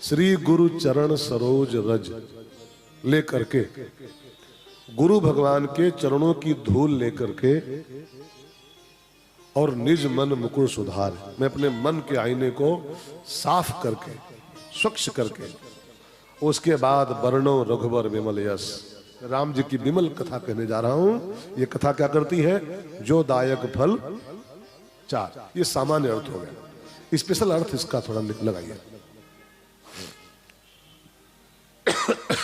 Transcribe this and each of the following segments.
श्री गुरु चरण सरोज रज लेकर के, गुरु भगवान के चरणों की धूल लेकर के और निज मन मुकुर सुधार, मैं अपने मन के आईने को साफ करके स्वच्छ करके उसके बाद वर्णो रघुवर विमल यश, राम जी की विमल कथा कहने जा रहा हूं। ये कथा क्या करती है? जो दायक फल चार। ये सामान्य अर्थ हो गया, स्पेशल अर्थ इसका थोड़ा लगाइए।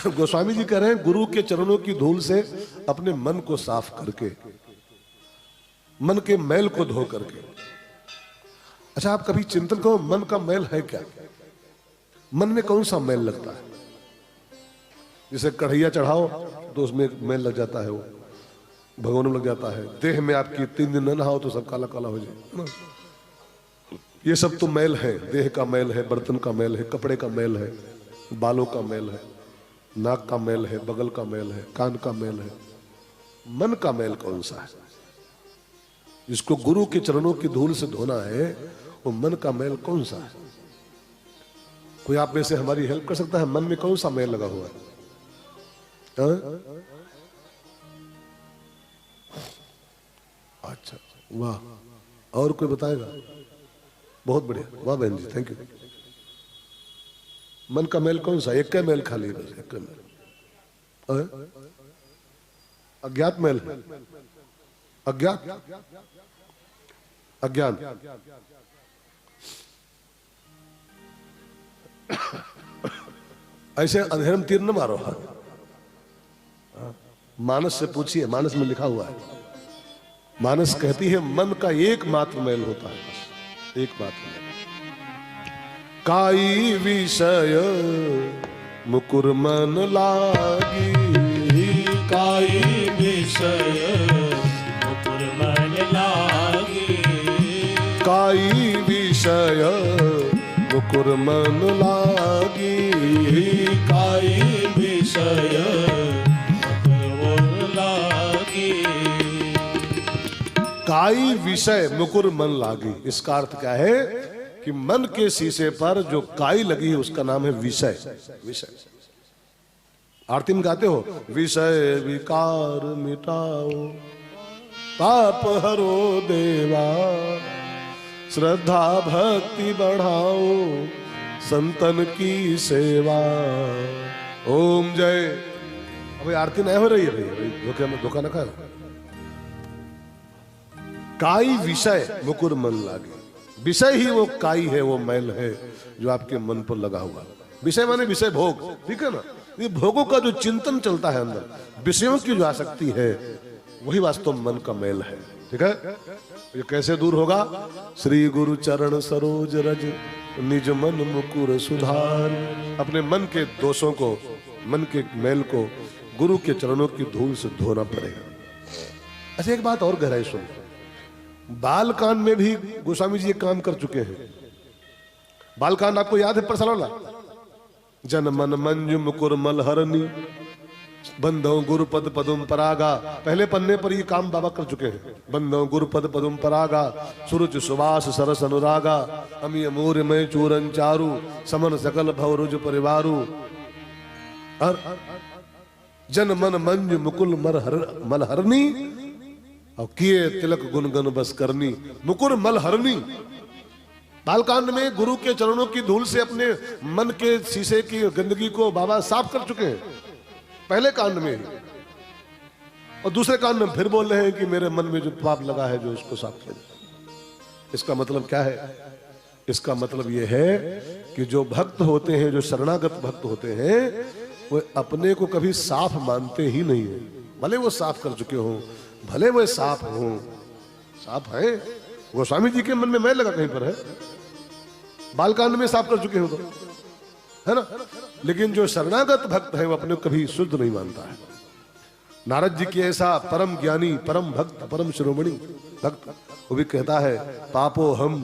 गोस्वामी जी कह रहे हैं गुरु के चरणों की धूल से अपने मन को साफ करके, मन के मैल को धो करके। अच्छा, आप कभी चिंतन करो मन का मैल है क्या? मन में कौन सा मैल लगता है? जैसे कढ़ैया चढ़ाओ तो उसमें मैल लग जाता है, वो भगवान में लग जाता है। देह में आपकी 3 दिन न नहाओ तो सब काला काला हो जाए। ये सब तो मैल है, देह का मैल है, बर्तन का मैल है, कपड़े का मैल है, बालों का मैल है, नाक का मैल है, बगल का मैल है, कान का मैल है। मन का मैल कौन सा है? जिसको गुरु के चरणों की धूल से धोना है, वो मन का मैल कौन सा है? कोई आप में से हमारी हेल्प कर सकता है? मन में कौन सा मैल लगा हुआ है? अच्छा, वाह। और कोई बताएगा? बहुत बढ़िया, वाह बहन जी, थैंक यू। मन का मैल कौन सा? एक का मैल खाली, बस एक का मैल। अज्ञात मैल है, अज्ञात, अज्ञान। ऐसे अंधेरे में तीर न मारो। मानस से पूछिए, मानस में लिखा हुआ है। मानस कहती है मन का एकमात्र मैल होता है, बस एकमात्र मैल। काई विषय मुकुर मन लागी, काई विषय मुकुर मन लागी, काई विषय मुकुर मन लागी, काई विषय मुकुर लागी। काई विषय मुकुर मन लागी, इसका अर्थ क्या है कि मन के शीशे पर जो काई लगी है उसका नाम है विषय। विषय आरती में गाते हो, विषय विकार मिटाओ पाप हरो देवा, श्रद्धा भक्ति बढ़ाओ संतन की सेवा। ओम जय। अभी आरती नहीं हो रही है भाई, धोखा न खाओ। काई विषय मुकुर मन लागे, विषय ही वो काई है, वो मैल है जो आपके मन पर लगा हुआ। विषय माने विषय भोग, ठीक है ना? ये भोगों का जो चिंतन चलता है अंदर, विषयों की जो आसक्ति है, वही वास्तव मन का मैल है, ठीक है? ये कैसे दूर होगा? श्री गुरु चरण सरोज रज निज मन मुकुर सुधार। अपने मन के दोषों को, मन के मैल को गुरु के चरणों की धूल से धोना पड़ेगा। अच्छा, एक बात और गहराई सुन, बालकांड में भी गोस्वामी जी ये काम कर चुके हैं। बालकांड आपको याद है? परसलाला जन मन मंजु मुकुर मलहरनी, बंधो गुरुपद पदुम परागा। पहले पन्ने पर ये काम बाबा कर चुके हैं। बंधो गुरुपद पदुम परागा, सुरुच सुवास सरस अनुरागा, अमी अमूर्य में चूरन चारु, समन सकल भवरुज परिवारु। और जन मन मंजु मुकुल मलहरनी, और किए तिलक गुनगन बस करनी। मुकुर मलहरनी, बालकांड में गुरु के चरणों की धूल से अपने मन के शीशे की गंदगी को बाबा साफ कर चुके हैं, पहले कांड में। और दूसरे कांड में फिर बोल रहे हैं कि मेरे मन में जो पाप लगा है, जो उसको साफ कर। इसका मतलब क्या है? इसका मतलब यह है कि जो भक्त होते हैं, जो शरणागत भक्त होते हैं, वो अपने को कभी साफ मानते ही नहीं है। भले वो साफ कर चुके हों, भले वो साफ हों, साफ है। गोस्वामी जी के मन में मैल लगा कहीं पर है, बालकांड में साफ कर चुके हो तो, है ना? लेकिन जो शरणागत भक्त है वो अपने को कभी शुद्ध नहीं मानता है। नारद जी की ऐसा परम ज्ञानी, परम भक्त, परम शिरोमणि भक्त, वो भी कहता है पापो हम,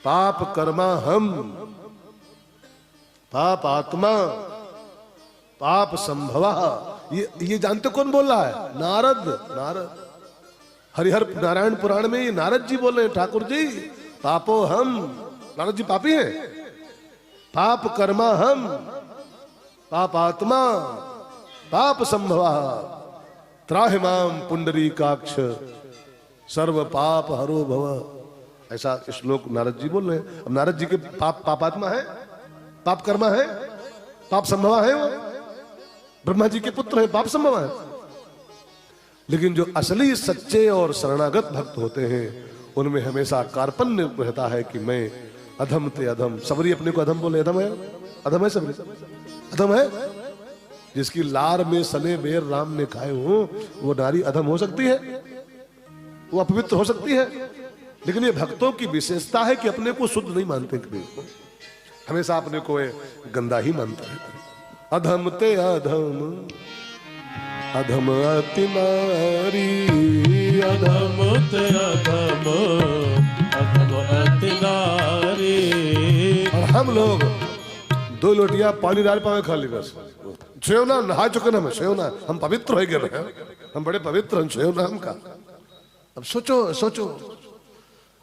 पाप कर्मा हम, पाप आत्मा, पाप संभवा। ये जानते कौन बोल रहा है? नारद। नारद हरिहर नारायण पुराण में ये नारद जी बोल रहे हैं, ठाकुर जी पापो हम। नारद जी पापी हैं? पाप कर्मा हम पापात्मा पाप संभवा त्राहिमाम पुंडरीकाक्ष सर्व पाप हरो भव। ऐसा श्लोक नारद जी बोल रहे हैं। अब नारद जी के पापात्मा है, पाप कर्मा है, पाप संभवा है, वो ब्रह्मा जी के पुत्र है, पाप संभवा है। लेकिन जो असली सच्चे और शरणागत भक्त होते हैं उनमें हमेशा कार्पण्य रहता है कि मैं अधम ते अधम। सबरी अपने को अधम बोले, अधम है, अधम है सबरी, अधम है। जिसकी लार में सने बेर राम ने खाए हो वो नारी अधम हो सकती है, वो अपवित्र हो सकती है। लेकिन ये भक्तों की विशेषता है कि अपने को शुद्ध नहीं मानते, कभी हमेशा अपने को गंदा ही मानता है। अधम ते अधम अधम अति नारी, अधम ते अधम अधम अति नारी। और हम लोग 2 लोटियां पानी डाल पावे खाली बस सेवना नहा चुके ना, सेवना हम पवित्र हो गए, हम बड़े पवित्र हैं सेवना हमका। अब सोचो सोचो,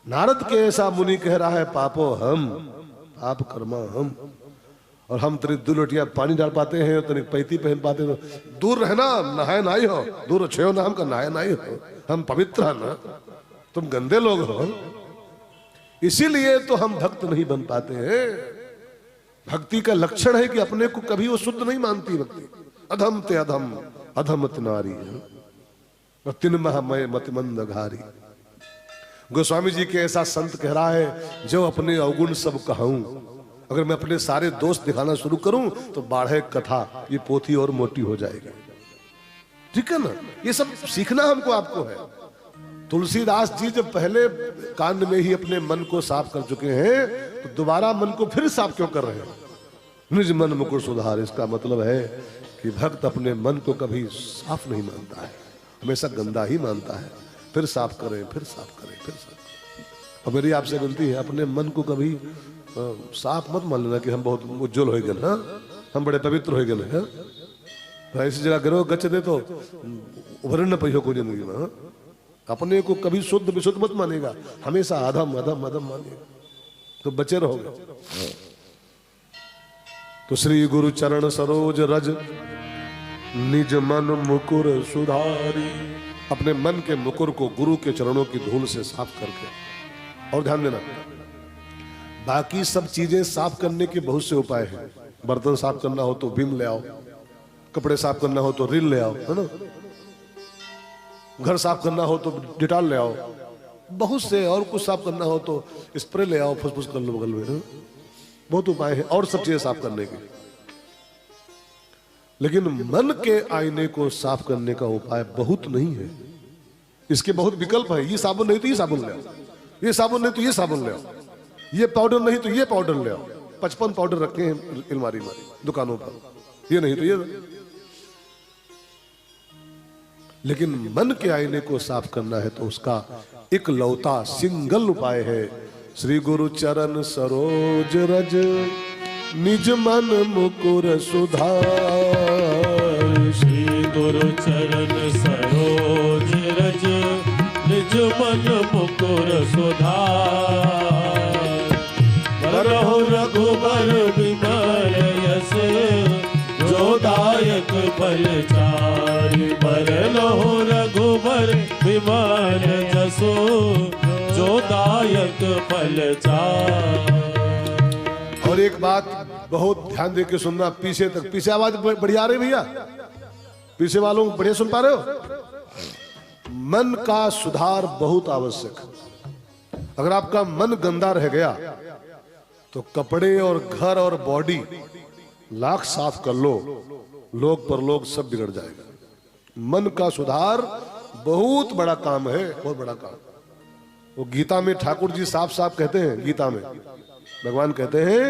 नारद के ऐसा मुनि कह रहा है पापो हम पाप कर्मा हम, और हम तेरी 2 लोटियां पानी डाल पाते हैं, तेरी पैती पहन पाते हो। दूर रहना, नहाए ना ही हो, दूर छेव ना हमका नहाए ना ही हो, हम पवित्र है ना, तुम गंदे लोग हो। इसीलिए तो हम भक्त नहीं बन पाते हैं। भक्ति का लक्षण है कि अपने को कभी वो शुद्ध नहीं मानती भक्ति। अधम ते अधम अधम ते नारी तिन महामय मत मंद घारी। गोस्वामी जी के ऐसा संत कह रहा है जो अपने अवगुण सब कहूं, अगर मैं अपने सारे दोष दिखाना शुरू करूं तो बाढ़े कथा ये पोथी और मोटी हो जाएगी। ठीक है ना, ये सब सीखना हमको आपको है। तुलसीदास जी जब पहले कांड में ही अपने मन को साफ कर चुके हैं तो दोबारा मन को फिर साफ क्यों कर रहे हैं? निज मन मुकुर सुधार, इसका मतलब है कि भक्त अपने मन को कभी साफ नहीं मानता है, हमेशा गंदा ही मानता है। फिर साफ करें, फिर साफ करें, फिर साफ करें। और मेरी आपसे विनती है, अपने मन को कभी साफ मत मान लेना कि हम बहुत उज्जवल हो गए, हाँ हम बड़े पवित्र हो गए हैं। ऐसी जगह गिरो गच दे तो उभर न पहियो को जिंदगी में। अपने को कभी शुद्ध विशुद्ध मत मानेगा, हमेशा अधम अधम अधम मानेगा तो बचे रहोगे। तो श्री गुरु चरण सरोज रज निज मन मुकुर सुधारी। अपने मन के मुकुर को गुरु के चरणों की धूल से साफ करके। और ध्यान देना, बाकी सब चीजें साफ करने के बहुत से उपाय हैं। बर्तन साफ करना हो तो विम ले आओ, कपड़े साफ करना हो तो रिल ले आओ, है ना, घर साफ करना हो तो डिटॉल ले आओ, बहुत से, और कुछ साफ करना हो तो स्प्रे ले आओ, फुसफुस कर लो बगल में, है? बहुत उपाय है और सब चीजें साफ करने के। लेकिन मन के आईने को साफ करने का उपाय बहुत नहीं है। इसके बहुत विकल्प है। ये साबुन नहीं तो ये साबुन ले आओ, ये साबुन नहीं तो ये साबुन ले आओ, ये पाउडर नहीं तो ये पाउडर ले आओ। 55 पाउडर रखे हैं अलमारी में दुकानों पर, ये नहीं तो ये। लेकिन मन के आईने को साफ करना है तो उसका एक लौता सिंगल उपाय है। श्री गुरु चरण सरोज रज निज मन मुकुर सुधार। श्री गुरु चरण सरोज रज निज मन मुकुर सुधार। बरहु रघुबर विमल यस जो दायक फलचारि। बरहु रघुबर विमल जसो जो दायक फलचारि। और एक बात बहुत ध्यान दे के सुनना, पीछे तक, पीछे आवाज बढ़िया आ रही भैया, पीछे वालों बढ़िया सुन पा रहे हो? मन का सुधार बहुत आवश्यक है। अगर आपका मन गंदा रह गया तो कपड़े और घर और बॉडी लाख साफ कर लो, लोग परलोक सब बिगड़ जाएगा। मन का सुधार बहुत बड़ा काम है, बहुत बड़ा काम। वो गीता में ठाकुर जी साफ साफ कहते हैं, गीता में भगवान कहते हैं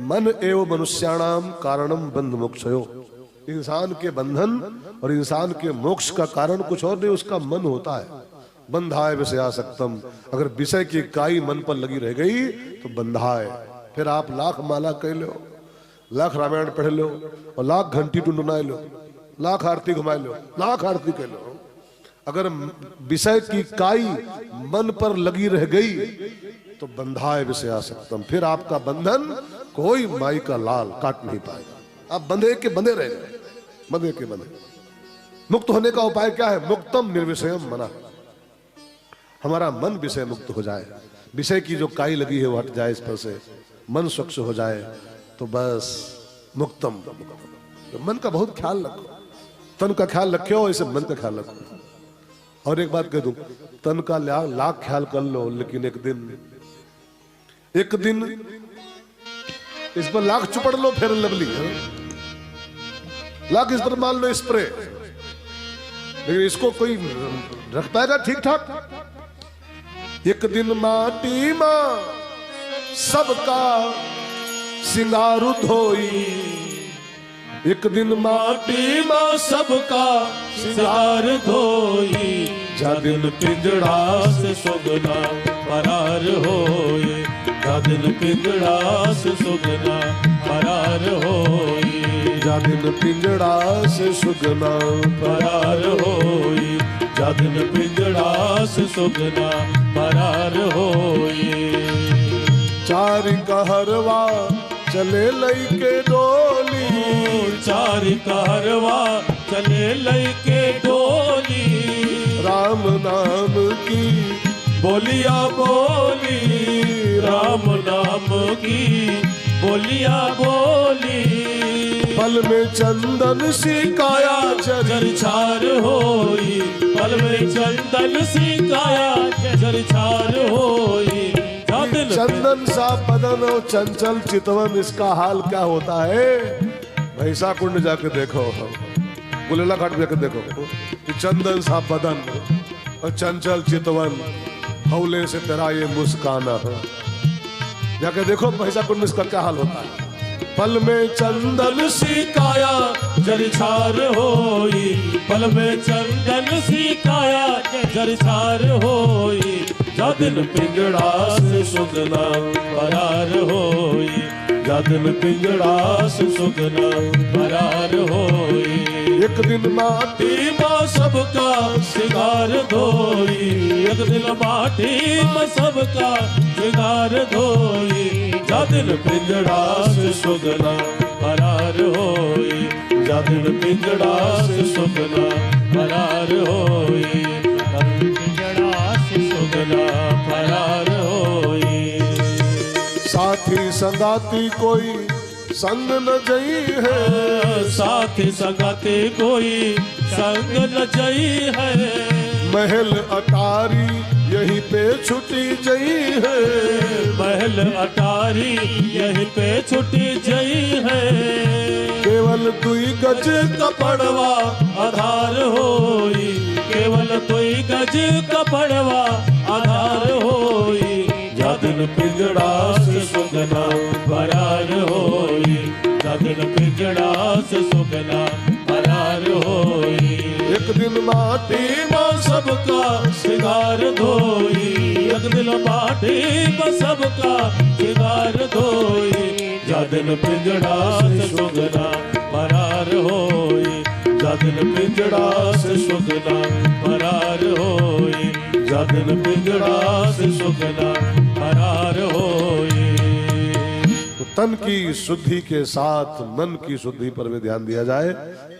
मन एवं मनुष्याणाम कारणम बंध मोक्षयो। इंसान के बंधन और इंसान के मोक्ष का कारण कुछ और नहीं, उसका मन होता है। बंधाए विषयासक्तम, अगर विषय की काई मन पर लगी रह गई तो बंधाए। फिर आप लाख माला कह लो, लाख रामायण पढ़ लो और लाख घंटी टुनटुनाए लो, लाख आरती घुमाए लो, लाख आरती कह लो, अगर विषय की काई मन पर लगी रह गई तो बंधाए विषयासक्तम, फिर आपका बंधन कोई माई का लाल काट नहीं पाएगा। आप बंधे के बंधे रह गए, बंधे के बंधे। मुक्त होने का उपाय क्या है? मुक्तम निर्विषयम मना, हमारा मन विषय मुक्त हो जाए, विषय की जो काई लगी है वो हट जाए, इस पर से मन स्वच्छ हो जाए, तो बस मुक्तम। तो मन का बहुत ख्याल रखो, तन का ख्याल रखो, ऐसे मन का ख्याल रखो। और एक बात कह दूं, तन का लाख ख्याल कर लो, लेकिन एक दिन इस पर लाख चुपड़ लो, फिर लवली लाख इस पर मान लो स्प्रे, लेकिन इसको कोई रख पाएगा ठीक ठाक? एक दिन माटी मां सबका सिंगारू धोई, एक दिन माटी मां सबका सिंगार धोई, जा दिन पिंजड़ा से सुगना फरार होए, जा दिन पिंजड़ा से सुगना फरार होए, जा दिन पिंजड़ा से सुगना फरार होए, जा दिन पिंजड़ा से सुगना फरार होए। चार कहरवा चले लई के डोली, चार कहरवा चले लई के डोली, राम नाम की बोलिया बोली, राम नाम की बोलिया बोली, पल में चंदन सी काया जर छार होई, पल में चंदन सी काया जर छार होई, चंदन सा बदन और चंचल चितवन, इसका हाल क्या होता है? भैंसा कुंड जाके देखो, गुलेला घाट जाके देखो, चंदन सा बदन और चंचल चितवन, हौले से तेरा ये मुस्काना, जाके देखो भैंसा कुंड में इसका क्या हाल होता है। पल में चंदन सी काया जर छार होई, पल में चंदन सी काया जर छार होई, जा दिन पिंजड़ा से सुगना फरार होई, जा दिन पिंजड़ा से सुगना फरार होई, एक दिन माटी मां सबका सिंगार धोई, एक दिन माटी मां सबका सिंगार धोई, जा दिन पिंजड़ा से सुगना फरार होई, जा दिन पिंजड़ा से सुगना फरार होई, पिंजड़ा से सुगना फरार होई। साथी संगाती कोई संग न जई है, साथी संगाती कोई संग न जई है, महल अटारी यहीं पे छुटी जई है, महल अटारी यहीं पे छुटी जई है, केवल दुई गज कपड़वा आधार होई, केवल दुई गज कपड़वा आधार होई, जा दिन पिंजड़ा से सुगना फरार होई, जा दिन पिंजड़ा से सुगना फरार होई, एक दिन माटी मां सबका सिंगार धोई, एक दिन माटी मां सबका सिंगार धोई, जा दिन पिंजड़ा से सुगना फरार होई, जा दिन पिंजड़ा से सुगना फरार होई, जा दिन पिंजड़ा से सुगना फरार होई। तन की शुद्धि के साथ मन की शुद्धि पर भी ध्यान दिया जाए।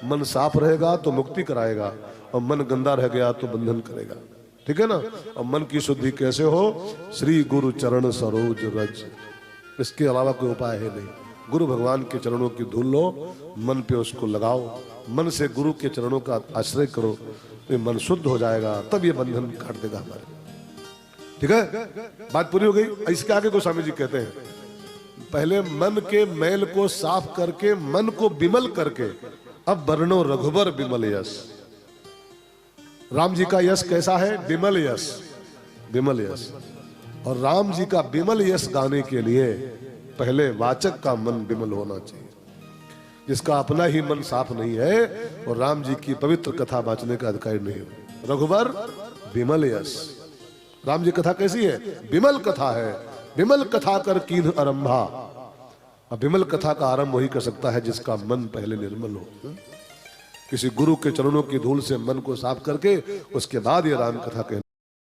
मन साफ रहेगा तो मुक्ति कराएगा, और मन गंदा रह गया तो बंधन करेगा। ठीक है ना? और मन की शुद्धि कैसे हो? श्री गुरु चरण सरोज रज, इसके अलावा कोई उपाय है नहीं। गुरु भगवान के चरणों की धूल लो, मन पे उसको लगाओ, मन से गुरु के चरणों का आश्रय करो, तो मन शुद्ध हो जाएगा, तब ये बंधन काट देगा हमारे। ठीक है, बात पूरी हो गई। इसके आगे गोस्वामी जी कहते हैं, पहले मन के मैल को साफ करके, मन को विमल करके, अब वर्णो रघुबर विमल यश। राम जी का यश कैसा है? विमल यश, विमल यश। और राम जी का विमल यश गाने के लिए पहले वाचक का मन विमल होना चाहिए। जिसका अपना ही मन साफ नहीं है और राम जी की पवित्र कथा वाचने का अधिकारी नहीं हो। रघुबर विमल यश। राम जी कथा कैसी है? विमल कथा है। विमल कथा कर कीन्ह आरंभा। अब विमल कथा का आरंभ वही कर सकता है जिसका मन पहले निर्मल हो। किसी गुरु के चरणों की धूल से मन को साफ करके उसके बाद ये राम कथा कहना।